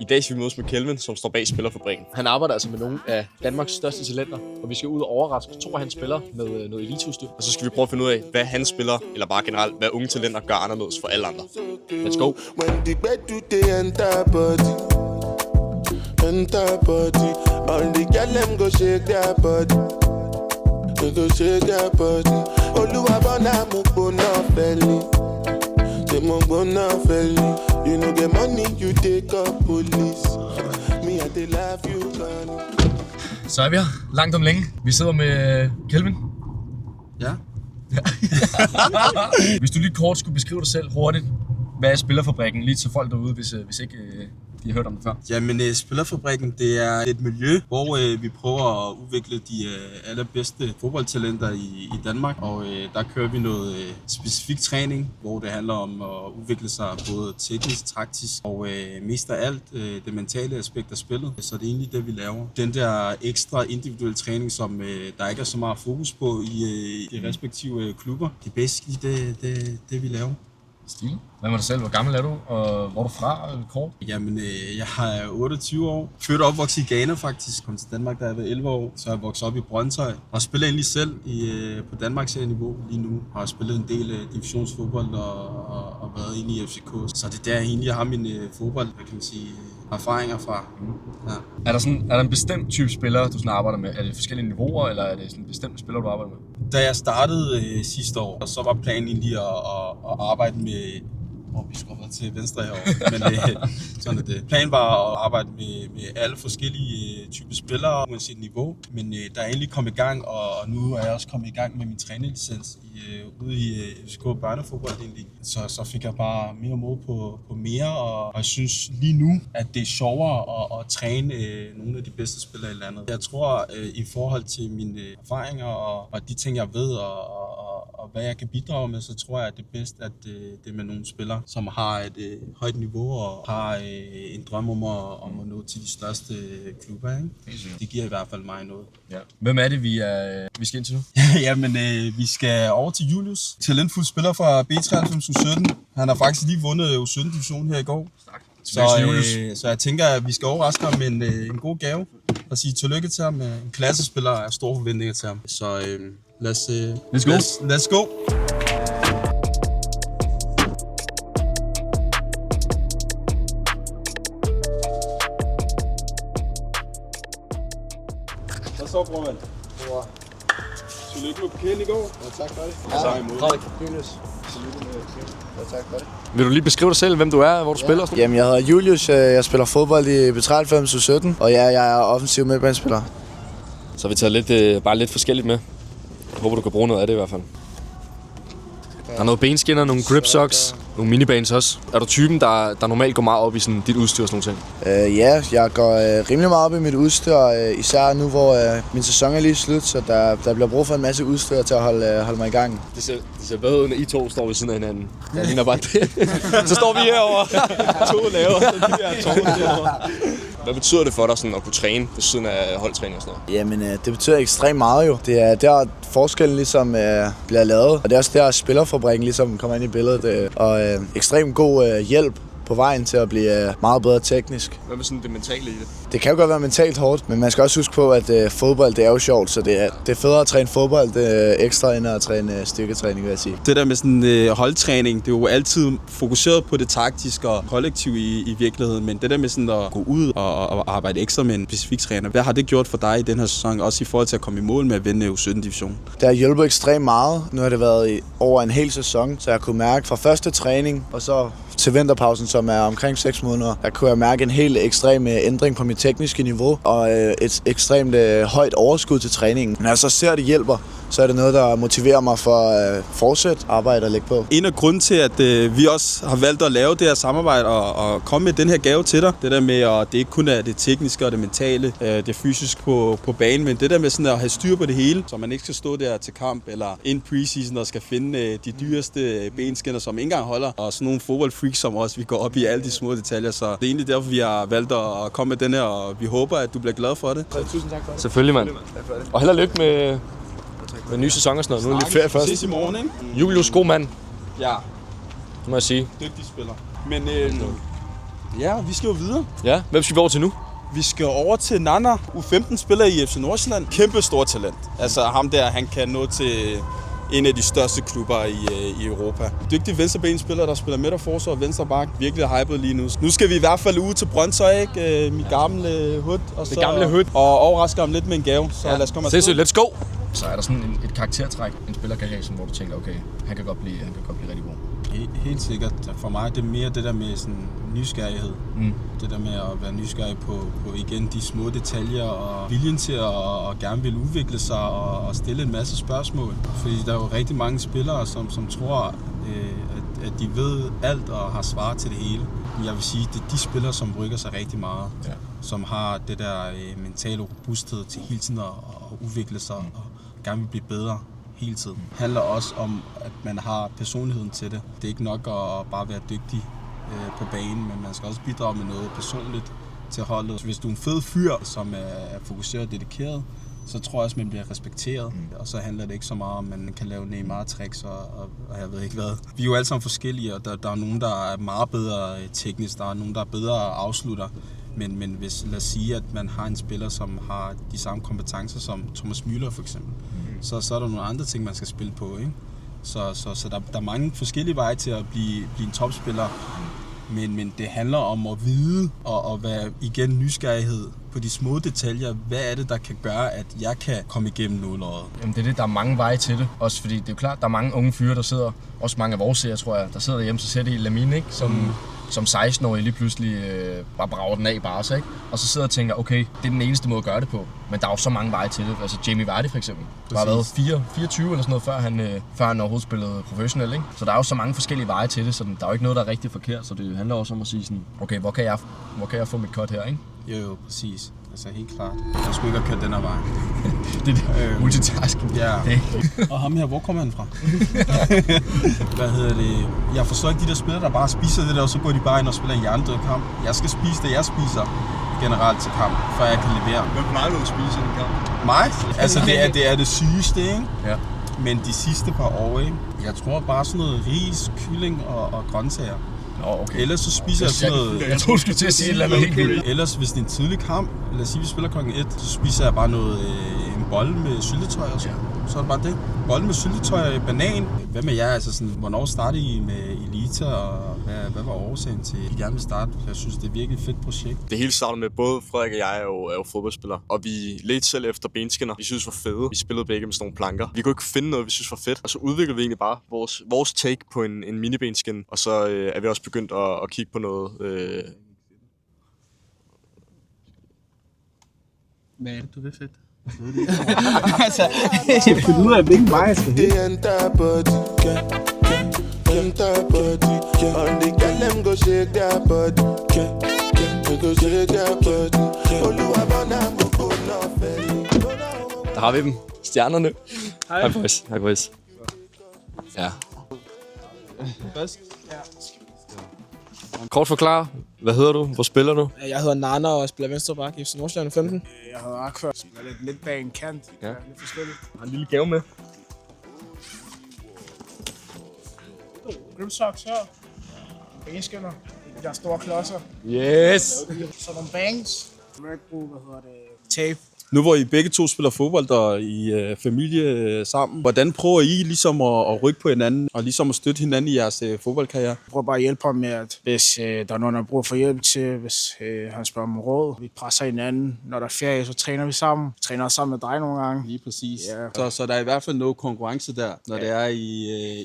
I dag skal vi mødes med Kelvin, som står bag Spillerfabrikken. Han arbejder altså med nogle af Danmarks største talenter, og vi skal ud og overraske 2 af hans spillere med noget eliteudstyr. Og så skal vi prøve at finde ud af, hvad han spiller, eller bare generelt, hvad unge talenter gør anderledes for alle andre. Let's go! Enter body, all the girl them go shake their body. They go shake their body. Oluwabona mo gbona feli, they mo gbona feli. You no get money, you take up police. Me I dey love you, Johnny. Så er vi her, langt om længe. Vi sidder med Kelvin. Ja. Hvis du lige kort skulle beskrive dig selv hurtigt, hvad er Spillerfabrikken, lige til folk derude, hvis ikke de har hørt om det før? Jamen, Spillerfabrikken, det er et miljø, hvor vi prøver at udvikle de allerbedste fodboldtalenter i Danmark. Og der kører vi noget specifik træning, hvor det handler om at udvikle sig både teknisk, taktisk og mest af alt det mentale aspekt af spillet. Så det er egentlig det, vi laver. Den der ekstra individuelle træning, som der ikke er så meget fokus på i de respektive klubber, det er basically det vi laver. Stil. Hvad med dig selv? Hvor gammel er du? Og hvor er du fra? Kort? Jamen, jeg er 28 år. Født og opvokset i Ghana faktisk. Kom til Danmark, da jeg var 11 år. Så er jeg vokset op i Brøndshøj. Og spiller egentlig selv på Danmarks niveau lige nu. Har spillet en del divisionsfodbold og været inde i FCK. Så det er der egentlig, jeg har min fodbold, hvad kan man sige, erfaringer fra. Ja. Er der en bestemt type spiller, du sådan arbejder med? Er det forskellige niveauer, eller er det sådan en bestemt spiller, du arbejder med? Da jeg startede sidste år, så var planen egentlig at arbejde med... vi skubber til venstre herovre, men sådan er det. Planen var at arbejde med alle forskellige typer spillere, uanset niveau. Men der er egentlig kommet i gang, og nu er jeg også kommet i gang med min træningslicens ude i FCK børnefodbold egentlig. Så fik jeg bare mere mod på mere, og jeg synes lige nu, at det er sjovere at træne nogle af de bedste spillere i landet. Jeg tror, i forhold til mine erfaringer og de ting, jeg ved, og hvad jeg kan bidrage med, så tror jeg, at det er bedst, at det er med nogle spillere, som har et højt niveau og har en drøm om at nå til de største klubber. Ikke? Det giver i hvert fald mig noget. Ja. Hvem er det, vi skal ind til nu? Jamen, vi skal over til Julius. Talentfuld spiller fra B93 U17. Han har faktisk lige vundet U17-division her i går. Så jeg tænker, at vi skal overraske ham med en god gave og sige tillykke til ham. En klassespiller er store forventninger til ham. Så let's go. Hvad så, bror, mand? Bror. Tillykke med pokalen i går. Ja, tak for det. Frederik. Julius. Tillykke med pokalen. Ja, tak for det. Vil du lige beskrive dig selv, hvem du er, hvor du spiller? Jamen, jeg hedder Julius. Jeg spiller fodbold i B93 U17, og jeg er offensiv midtbanespiller. Så vi tager bare lidt forskelligt med. Jeg håber, du kan bruge noget af det i hvert fald. Der er noget benskinner, nogle grip socks, nogle minibands også. Er du typen, der normalt går meget op i sådan dit udstyr og sådan nogle ting? Ja, jeg går rimelig meget op i mit udstyr, især nu, hvor min sæson er lige slut, så der bliver brug for en masse udstyr til at holde mig i gang. Det ser bedre ud, når I to står ved siden af hinanden. Jeg ligner bare det. Så står vi herovre. 2 laver de der tårne derovre. Hvad betyder det for dig sådan, at kunne træne ved siden af holdtræning og sådan noget? Jamen, det betyder ekstremt meget jo. Det er der forskellen ligesom bliver lavet, og det er også der Spillerfabrikken ligesom kommer ind i billedet. Og ekstremt god hjælp på vejen til at blive meget bedre teknisk. Hvad med sådan det mentale i det? Det kan jo godt være mentalt hårdt, men man skal også huske på, at fodbold det er jo sjovt, så det er federe at træne fodbold ekstra end at træne styrketræning, vil jeg sige. Det der med sådan holdtræning, det er jo altid fokuseret på det taktiske og kollektiv i virkeligheden, men det der med sådan at gå ud og arbejde ekstra med en specifik træner, hvad har det gjort for dig i den her sæson, også i forhold til at komme i mål med at vinde U17-division? Det har hjulpet ekstremt meget. Nu har det været over en hel sæson, så jeg kunne mærke fra første træning og så til vinterpausen, som er omkring 6 måneder, der kunne jeg mærke en helt ekstrem ændring på mit tekniske niveau og et ekstremt højt overskud til træningen. Når jeg så ser, at det hjælper, så er det noget, der motiverer mig for at fortsætte arbejde og lægge på. En af grunden til, at vi også har valgt at lave det her samarbejde og komme med den her gave til dig, det der med, at det ikke kun er det tekniske og det mentale, det fysiske på banen, men det der med sådan at have styr på det hele, så man ikke skal stå der til kamp eller in preseason og skal finde de dyreste benskinner, som ikke engang holder, og sådan nogle fodboldfreaks, som også vi går op i alle de små detaljer. Så det er egentlig derfor, vi har valgt at komme med den her, og vi håber, at du bliver glad for det. Tusind tak for det. Selvfølgelig, mand. Og held og lykke med ny sæson og sådan noget. Nu er det lidt ferie først. Ses i morgen, ikke? Julius, god mand. Ja. Det må jeg sige. Dygtig spiller. Men Ja, vi skal jo videre. Ja, hvem skal vi over til nu? Vi skal over til Nana. U15 spiller i FC Nordsjælland. Kæmpe stor talent. Altså ham der, han kan nå til en af de største klubber i Europa. Dygtig venstrebenspiller, der spiller midt- og forsvar og venstre bak. Virkelig hypet lige nu. Nu skal vi i hvert fald ud til Brøndshøj, ikke? Mit gamle hud. Og overraske ham lidt med en gave. Så lad os komme afsted. Sindssygt, let's go! Så er der sådan et karaktertræk, en spiller kan have, hvor du tænker, okay, han kan godt blive rigtig god. Helt sikkert. For mig det er mere det der med sådan nysgerrighed. Det der med at være nysgerrig på igen de små detaljer og viljen til at gerne vil udvikle sig og stille en masse spørgsmål. Fordi der er jo rigtig mange spillere, som tror, at de ved alt og har svar til det hele. Jeg vil sige, det er de spillere, som rykker sig rigtig meget. Ja. Som har det der mentale robusthed til hele tiden at udvikle sig og gerne vil blive bedre hele tiden. Det handler også om, at man har personligheden til det. Det er ikke nok at bare være dygtig på banen, men man skal også bidrage med noget personligt til holdet. Hvis du er en fed fyr, som er fokuseret og dedikeret, så tror jeg også, man bliver respekteret. Og så handler det ikke så meget om, at man kan lave Neymar-tricks og jeg ved ikke hvad. Vi er jo alle sammen forskellige, og der er nogen, der er meget bedre teknisk, der er nogen, der er bedre afslutter. Men hvis, lad os sige, at man har en spiller, som har de samme kompetencer som Thomas Müller for eksempel, så er der nogle andre ting, man skal spille på, ikke? Så der er mange forskellige veje til at blive en topspiller, men det handler om at vide og være igen nysgerrighed på de små detaljer. Hvad er det, der kan gøre, at jeg kan komme igennem nåleøjet? Jamen det er det, der er mange veje til det. Også fordi det er jo klart, der er mange unge fyre, der sidder, også mange af vores serier, tror jeg, der sidder derhjemme, så sætter i Lamine, ikke? Som 16-årig lige pludselig bare brager den af i Barca, ikke? Og så sidder og tænker, okay, det er den eneste måde at gøre det på. Men der er jo så mange veje til det. Altså Jamie Vardy for eksempel. Der har været 24 eller sådan noget, før han overhovedet spillede professionelt, ikke? Så der er jo så mange forskellige veje til det, så der er jo ikke noget, der er rigtig forkert. Så det handler også om at sige sådan, okay, hvor kan jeg få mit cut her, ikke? Jo, præcis. Altså helt klart. Jeg skulle ikke have kørt den her vej. Det er multitasking. Ja. Og ham her, hvor kommer han fra? Hvad hedder det? Jeg forstår ikke de der spillere, der bare spiser det der, og så går de bare ind og spiller en hjernedød kamp. Jeg skal spise det, jeg spiser generelt til kamp, før jeg kan levere. Hvad plejer du at spise i en kamp? Mig? Altså det er det sygeste, ikke? Ja. Men de sidste par år, ikke? Jeg tror bare sådan noget ris, kylling og grøntsager. Okay. Ellers så spiser jeg sådan noget... Jeg tror du skulle til at sige et eller andet helt vildt. Ellers, hvis det er en tidlig kamp, lad os sige, vi spiller klokken 1, så spiser jeg bare en bolle med syltetøj og så. Ja. Så er det bare det. Bolle med syltetøj og banan. Hvad med jer? Altså sådan, hvornår startede I med Elita, og hvad var årsagen til, at I gerne vil starte? Jeg synes, det er virkelig et fedt projekt. Det hele startede med, både Frederik og jeg er jo fodboldspillere, og vi ledte selv efter benskinner. Vi synes var fede. Vi spillede begge med sådan nogle planker. Vi kunne ikke finde noget, vi synes var fedt. Og så udviklede vi egentlig bare vores take på en minibenskin, og så er vi også begyndt at kigge på noget. Hvad er det, du vil fedt? Altså, jeg skal finde ud af, hvilken vej jeg skal hen. The entire body, entire body, and the girl them go shake their body, they go shake their body. Oluwabona mo no feli. Der har vi dem. Stjernerne. Hej boys. Hej boys. Ja. Først? Kort forklar. Hvad hedder du? Hvor spiller du? Jeg hedder Nana og spiller venstreback i FC Nordsjælland 15. Jeg hedder Akvar, spiller lidt bag en kant. Ja. Lidt forskelligt. Jeg har en lille gave med. Grip socks her. Benskinner. De der store klodser. Yes! Så nogle bangs. Red Bull, tape. Nu hvor I begge to spiller fodbold og I familie sammen, hvordan prøver I ligesom at rykke på hinanden og ligesom at støtte hinanden i jeres fodboldkarriere? Jeg prøver bare at hjælpe ham med, at hvis der er nogen, der bruger for hjælp til, hvis han spørger om råd. Vi presser hinanden. Når der er ferie, så træner vi sammen. Vi træner også sammen med dig nogle gange. Lige præcis. Ja. Så der er i hvert fald noget konkurrence der, når det er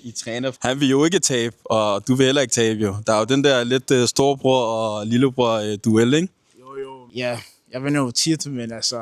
I træner. Han vil jo ikke tabe, og du vil heller ikke tabe jo. Der er jo den der lidt storebror og lillebror duel, ikke? Jo. Ja. Jeg vinder jo tit, men altså...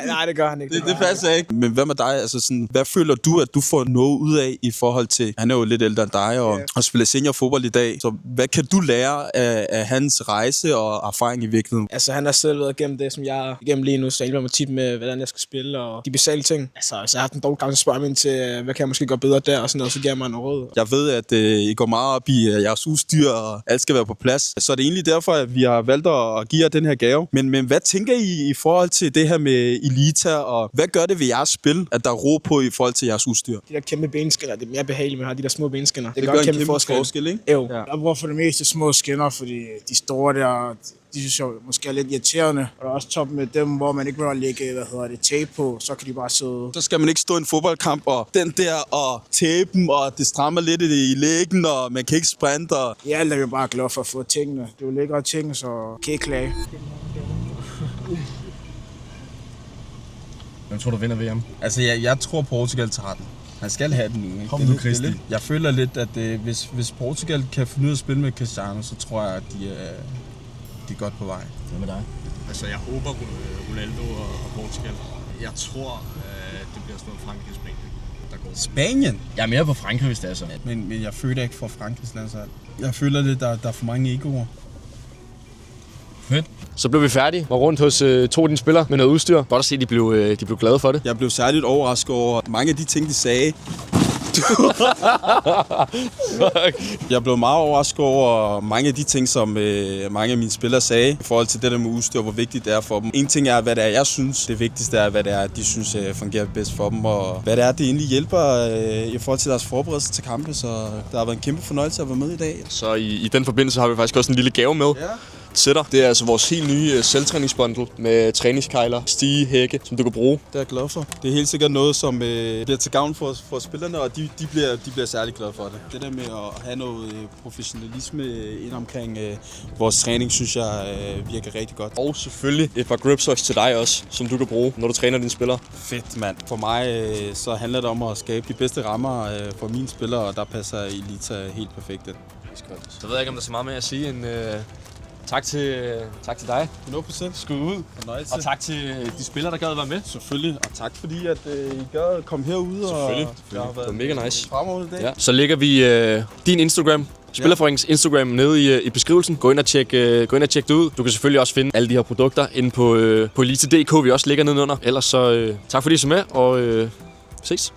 nej, det gør han ikke. Det passer ikke. Men hvad med dig? Altså sådan, hvad føler du, at du får noget ud af i forhold til... Han er jo lidt ældre end dig og spiller seniorfodbold i dag. Så hvad kan du lære af hans rejse og erfaring i virkeligheden? Altså han har selv været igennem det, som jeg er igennem lige nu, så jeg hjælper mig tit med, hvordan jeg skal spille og de basale ting. Altså hvis jeg har haft en dårlig kamp, så spørger jeg mig ind til, hvad kan jeg måske gøre bedre der og sådan noget, så giver jeg mig en råd. Jeg ved, at I går meget op i jeres udstyr, og alt skal være på plads. Så er det egentlig derfor, at vi har valgt at give give jer den her gave. Men hvad tænker I forhold til det her med Elita, og hvad gør det ved jeres spil, at der er ro på i forhold til jeres udstyr? De der kæmpe benskinner, det er mere behageligt, man har de der små benskinner. Det gør en kæmpe forskel, ikke? Jo. Jeg bruger for det meste små skinner, fordi de store der, de synes jeg måske er lidt irriterende. Og der er også top med dem, hvor man ikke vil lægge, tape på, så kan de bare sidde. Så skal man ikke stå i en fodboldkamp, og den der, og tapen, og det strammer lidt i læggen, og man kan ikke sprinte. Og... Ja, alt er vi bare glade for at få tingene. Det er jo lækre ting, så kan ikke klage. Hvem tror du vinder VM? Altså, jeg tror Portugal tager den. Han skal have den nu. Kom nu, Christi. Jeg føler lidt, at hvis Portugal kan finde ud af at spille med Cristiano, så tror jeg, at de er godt på vej. Hvad med dig? Altså, jeg håber Ronaldo og Portugal. Jeg tror, det bliver sådan noget Frankrig Spanien, der går. Spanien? Jeg er mere på Frankrig, hvis det er så. Men jeg føler ikke for Frankrigs landshold. Jeg føler lidt, der er for mange egoer. Fedt. Så blev vi færdige. Var rundt hos to af dine spillere med noget udstyr. Godt at se, at de blev glade for det. Jeg blev særligt overrasket over mange af de ting, de sagde. Jeg blev meget overrasket over mange af de ting, som mange af mine spillere sagde i forhold til det der med udstyr, hvor vigtigt det er for dem. En ting er, hvad det er, jeg synes. Det vigtigste er, hvad det er, de synes fungerer bedst for dem, og hvad det er, det egentlig hjælper i forhold til deres forberedelse til kampe. Så der har været en kæmpe fornøjelse at være med i dag. Så i den forbindelse har vi faktisk også en lille gave med. Ja. Til dig. Det er altså vores helt nye selvtræningsbundle med træningskejler, stige, hække, som du kan bruge. Det er jeg glad for. Det er helt sikkert noget, som bliver til gavn for spillerne, og de bliver særlig glade for det. Det der med at have noget professionalisme ind omkring vores træning, synes jeg virker rigtig godt. Og selvfølgelig et par grip socks til dig også, som du kan bruge, når du træner dine spillere. Fedt, mand. For mig så handler det om at skabe de bedste rammer for mine spillere, og der passer Elita helt perfekt ind. Så ved jeg ikke, om der er så meget mere at sige end... Tak til dig. 100%. Skud ud. Fornøjelse. Og tak til de spillere, der gad at være med. Selvfølgelig. Og tak fordi, at I gad at komme herude. Selvfølgelig. Og det var mega nice. Fremragende dag. Ja. Så lægger vi din Instagram, Spillerforeningens Instagram, nede i beskrivelsen. Gå ind og tjek det ud. Du kan selvfølgelig også finde alle de her produkter inde på Elite.dk, vi også ligger nedenunder. Ellers så tak fordi I så med, og ses.